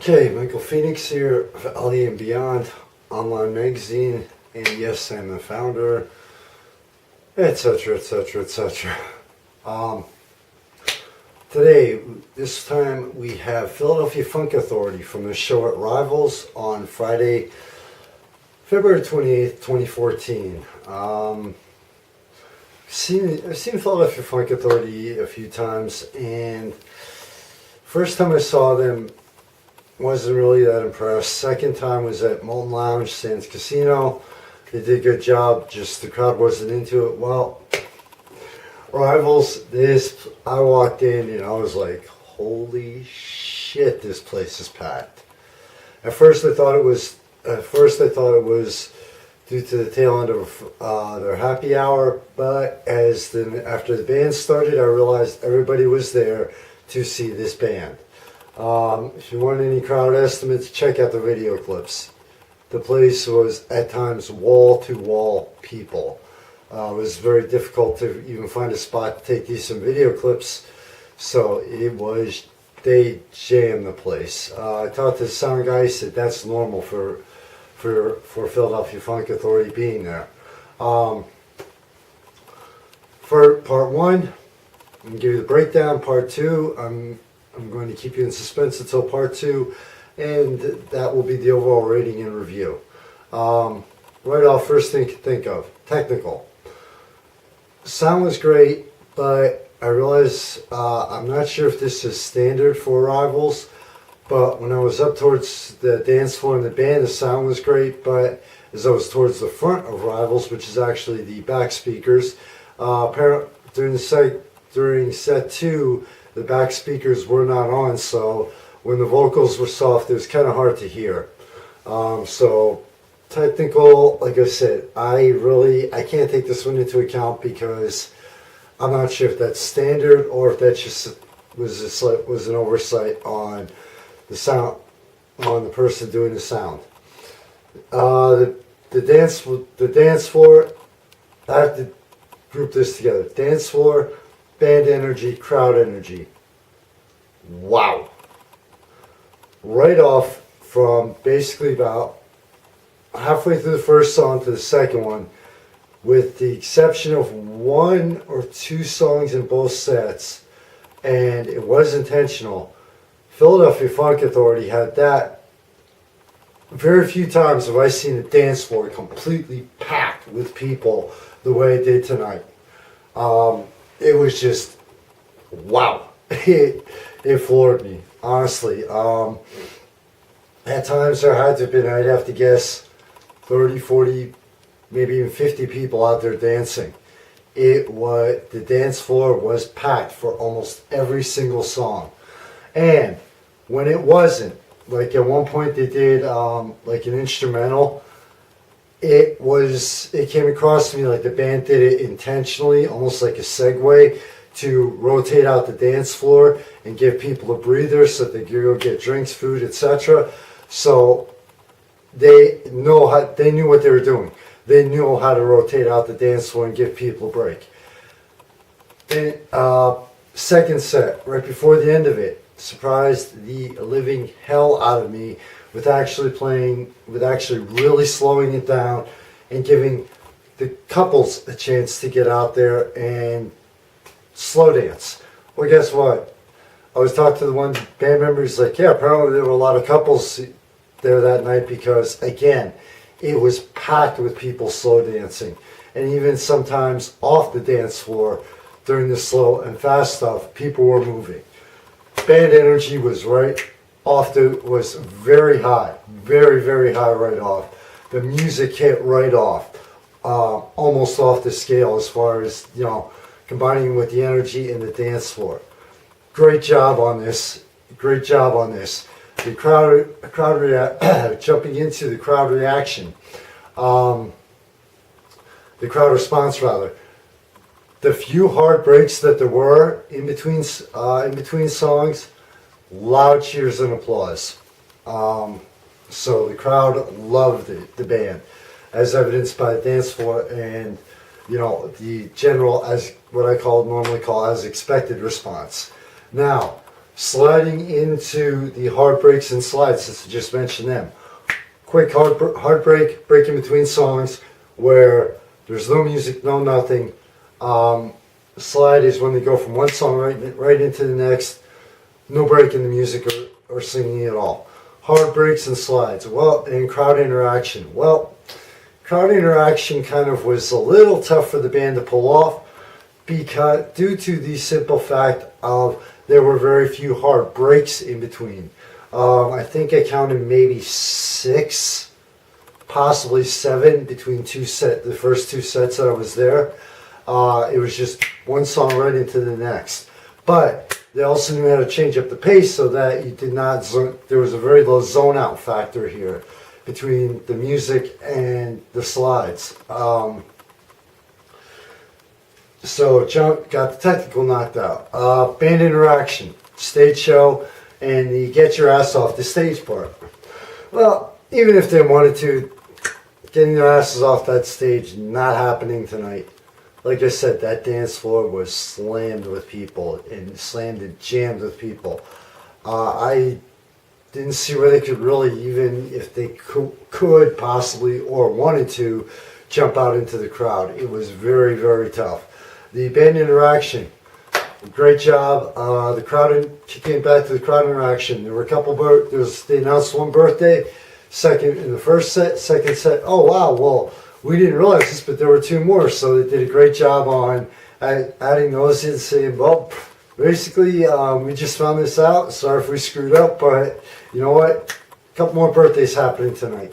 Okay, Michael Phoenix here for Ali and Beyond online magazine, and yes, I'm the founder, etc., etc., etc. Today, this time, we have Philadelphia Funk Authority from the show at Rivals on Friday, February 28th, 2014. I've seen Philadelphia Funk Authority a few times, and first time I saw them, wasn't really that impressed. Second time was at Molten Lounge, Sands Casino. They did a good job, just the crowd wasn't into it. Well, Rivals, I walked in and I was like, holy shit, this place is packed. At first I thought it was due to the tail end of their happy hour, but after the band started, I realized everybody was there to see this band. If you want any crowd estimates, check out the video clips. The place was at times wall-to-wall people. It was very difficult to even find a spot to take decent video clips, so they jammed the place. I talked to the sound guy. He said that's normal for Philadelphia Funk Authority being there. For part one, I'm going to give you the breakdown. Part two, I'm going to keep you in suspense until part two, and that will be the overall rating and review. Right off, first thing to think of, technical. Sound was great, but I realized I'm not sure if this is standard for Rivals, but when I was up towards the dance floor and the band, the sound was great, but as I was towards the front of Rivals, which is actually the back speakers, during set two, the back speakers were not on, so when the vocals were soft, it was kind of hard to hear. So technical, like I said, I can't take this one into account because I'm not sure if that's standard or if that just was an oversight on the sound, on the person doing the sound. The dance floor, I have to group this together. Dance floor, band energy, crowd energy. Wow. Right off from basically about halfway through the first song to the second one, with the exception of one or two songs in both sets, and it was intentional, Philadelphia Funk Authority had that. Very few times have I seen a dance floor completely packed with people the way it did tonight. It was just, wow. It floored me, honestly. At times there had to have been, I'd have to guess, 30, 40, maybe even 50 people out there dancing. The dance floor was packed for almost every single song. And when it wasn't, like at one point they did like an instrumental, it came across to me like the band did it intentionally, almost like a segue to rotate out the dance floor and give people a breather so they could go get drinks, food, etc. So they knew what they were doing. They knew how to rotate out the dance floor and give people a break. Then second set, right before the end of it, surprised the living hell out of me with actually really slowing it down and giving the couples a chance to get out there and slow dance. Well, guess what? I was talking to the one band member. He's like, yeah, apparently there were a lot of couples there that night because, again, it was packed with people slow dancing. And even sometimes off the dance floor during the slow and fast stuff, people were moving. Band energy was was very high, very, very high right off. The music hit right off, almost off the scale as far as, combining with the energy in the dance floor. Great job on this. Great job on this. The jumping into the crowd reaction, the crowd response rather. The few hard breaks that there were in between songs, loud cheers and applause. So the crowd loved the band, as evidenced by the dance floor and the general, as what I normally call as expected response. Now, sliding into the hard breaks and slides, since I just mentioned them. Quick hard break in between songs where there's no music, no nothing. Slide is when they go from one song right into the next, no break in the music or singing at all. Hard breaks and slides. Well, and crowd interaction. Well, crowd interaction kind of was a little tough for the band to pull off because due to the simple fact of there were very few hard breaks in between. I think I counted maybe 6, possibly 7 between the first 2 sets that I was there. It was just one song right into the next. But they also knew how to change up the pace so that you did not there was a very low zone out factor here between the music and the slides. So John got the technical knocked out. Band interaction, stage show, and the get your ass off the stage part. Well, even if they wanted to, getting their asses off that stage, not happening tonight. Like I said, that dance floor was slammed with people and slammed and jammed with people. I didn't see where they could really, even if they could possibly or wanted to, jump out into the crowd. It was very, very tough. The band interaction, great job. The crowd came back to the crowd interaction. There were a couple. They announced one birthday. Second in the first set. Second set. Oh wow! Well, we didn't realize this, but there were 2 more. So they did a great job on adding those in, saying, well, basically, we just found this out. Sorry if we screwed up, but you know what? A couple more birthdays happening tonight.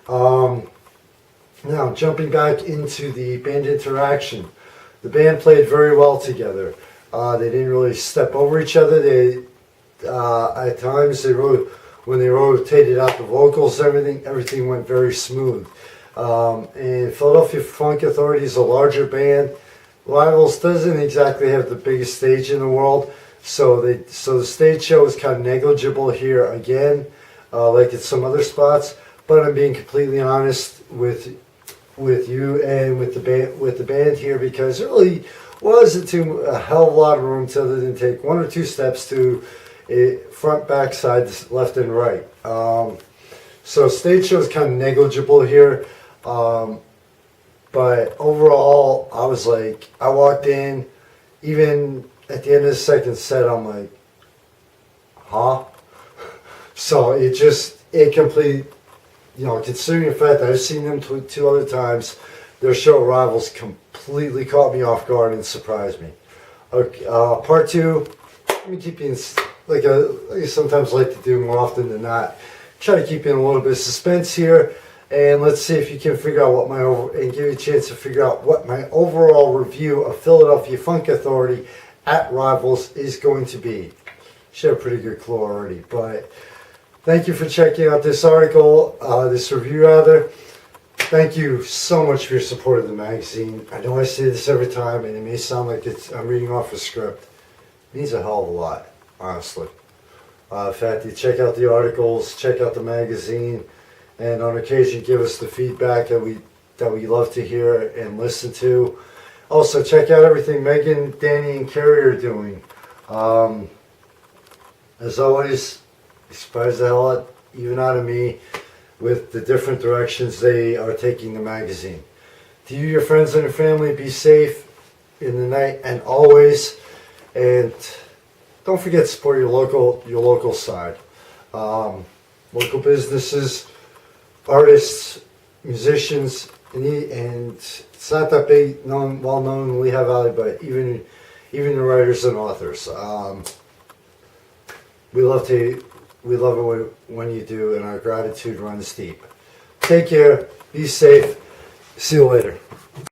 Now, jumping back into the band interaction. The band played very well together. They didn't really step over each other. They, at times, when they rotated out the vocals, everything went very smooth. And Philadelphia Funk Authority is a larger band. Rivals doesn't exactly have the biggest stage in the world, so the stage show is kind of negligible here again, like at some other spots. But I'm being completely honest with you and with the band here, because there really wasn't a hell of a lot of room to other than take 1 or 2 steps to front, back, sides, left, and right. So stage show is kind of negligible here. But overall, I was like, I walked in, even at the end of the second set, I'm like, huh? So it completely, considering the fact that I've seen them 2 other times, their show Rivals completely caught me off guard and surprised me. Okay, part 2, let me keep you in, like I sometimes like to do more often than not. Try to keep you in a little bit of suspense here. And let's see if you can figure out and give you a chance to figure out what my overall review of Philadelphia Funk Authority at Rivals is going to be. Should have a pretty good clue already, but thank you for checking out this article, this review rather. Thank you so much for your support of the magazine. I know I say this every time, and it may sound like I'm reading off a script. It means a hell of a lot, honestly. In fact, you check out the articles, check out the magazine, and on occasion give us the feedback that we love to hear and listen to. Also, check out everything Megan, Danny, and Carrie are doing. As always, you surprise the hell even out of me with the different directions they are taking the magazine. To you, your friends, and your family, be safe in the night and always. And don't forget to support your local side. Local businesses, artists, musicians, and it's not that big, well known in Lehigh Valley, but even the writers and authors. We love it when you do, and our gratitude runs deep. Take care, be safe, see you later.